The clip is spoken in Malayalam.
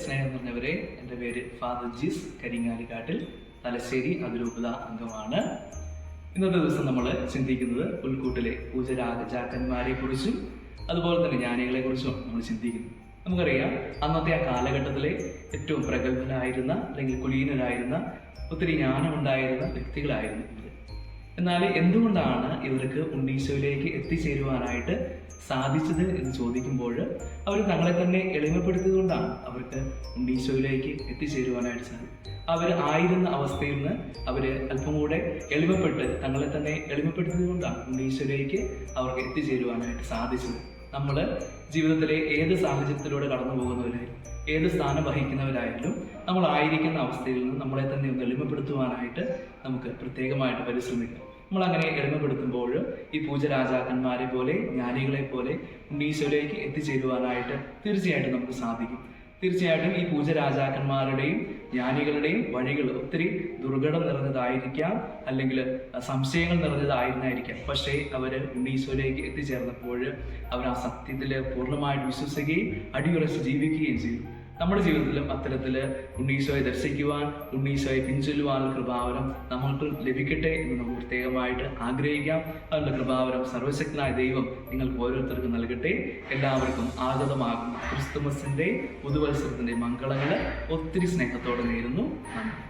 സ്നേഹം നിറഞ്ഞവരെ, എൻ്റെ പേര് ഫാദർ ജീസ് കരിങ്ങാലിക്കാട്ടിൽ, തലശ്ശേരി അതിരൂപത അംഗമാണ്. ഇന്നത്തെ ദിവസം നമ്മൾ ചിന്തിക്കുന്നത് പുൽക്കൂട്ടിലെ പൂജരാജാക്കന്മാരെ കുറിച്ചും അതുപോലെ തന്നെ ജ്ഞാനികളെ കുറിച്ചും നമ്മൾ ചിന്തിക്കുന്നു. നമുക്കറിയാം, അന്നത്തെ ആ കാലഘട്ടത്തിലെ ഏറ്റവും പ്രഗത്ഭരായിരുന്ന അല്ലെങ്കിൽ കുലീനരായിരുന്ന ഒത്തിരി ജ്ഞാനമുണ്ടായിരുന്ന വ്യക്തികളായിരുന്നു ഇവർ. എന്നാൽ എന്തുകൊണ്ടാണ് ഇവർക്ക് ഉണ്ണീശോയിലേക്ക് എത്തിച്ചേരുവാനായിട്ട് സാധിച്ചത് എന്ന് ചോദിക്കുമ്പോൾ അവർ തങ്ങളെ തന്നെ എളിമപ്പെടുത്തിയതുകൊണ്ടാണ് അവർക്ക് ഉണ്ണീശോയിലേക്ക് എത്തിച്ചേരുവാനായിട്ട് സാധിക്കും. അവർ ആയിരുന്ന അവസ്ഥയിൽ നിന്ന് അവർ അല്പം കൂടെ എളിമപ്പെട്ട് തങ്ങളെ തന്നെ എളിമപ്പെടുത്തിയതുകൊണ്ടാണ് ഉണ്ണീശോയിലേക്ക് അവർക്ക് എത്തിച്ചേരുവാനായിട്ട് സാധിച്ചത്. നമ്മൾ ജീവിതത്തിലെ ഏത് സാഹചര്യത്തിലൂടെ കടന്നു പോകുന്നവരായാലും ഏത് സ്ഥാനം വഹിക്കുന്നവരായാലും നമ്മളായിരിക്കുന്ന അവസ്ഥയിൽ നിന്ന് നമ്മളെ തന്നെ ഒന്ന് എളിമപ്പെടുത്തുവാനായിട്ട് നമുക്ക് പ്രത്യേകമായിട്ട് പരിശ്രമിക്കാം. നമ്മളങ്ങനെ എളിമപ്പെടുത്തുമ്പോൾ ഈ പൂജരാജാക്കന്മാരെ പോലെ ജ്ഞാനികളെ പോലെ ഉണ്ണീശോയിലേക്ക് എത്തിച്ചേരുവാനായിട്ട് തീർച്ചയായിട്ടും നമുക്ക് സാധിക്കും. തീർച്ചയായിട്ടും ഈ പൂജരാജാക്കന്മാരുടെയും ജ്ഞാനികളുടെയും വഴികൾ ഒത്തിരി ദുർഘടം നിറഞ്ഞതായിരിക്കാം, അല്ലെങ്കിൽ സംശയങ്ങൾ നിറഞ്ഞതായിരുന്നായിരിക്കാം. പക്ഷേ അവർ ഉണ്ണീശോയിലേക്ക് എത്തിച്ചേർന്നപ്പോൾ അവർ ആ സത്യത്തിൽ പൂർണ്ണമായിട്ട് വിശ്വസിക്കുകയും അടിയുറച്ച് ജീവിക്കുകയും ചെയ്തു. നമ്മുടെ ജീവിതത്തിലും അത്തരത്തിൽ ഉണ്ണീശോയെ ദർശിക്കുവാൻ, ഉണ്ണീശോയെ പിൻചൊല്ലുവാനുള്ള കൃപാവരം നമ്മൾക്ക് ലഭിക്കട്ടെ എന്ന് നമുക്ക് പ്രത്യേകമായിട്ട് ആഗ്രഹിക്കാം. അതിനുള്ള കൃപാവരം സർവശക്തനായ ദൈവം നിങ്ങൾക്ക് ഓരോരുത്തർക്കും നൽകട്ടെ. എല്ലാവർക്കും ആഗതമാകുന്ന ക്രിസ്തുമസിൻ്റെ പുതുവത്സരത്തിൻ്റെ മംഗളങ്ങൾ ഒത്തിരി സ്നേഹത്തോടെ നേരുന്നു. നന്ദി.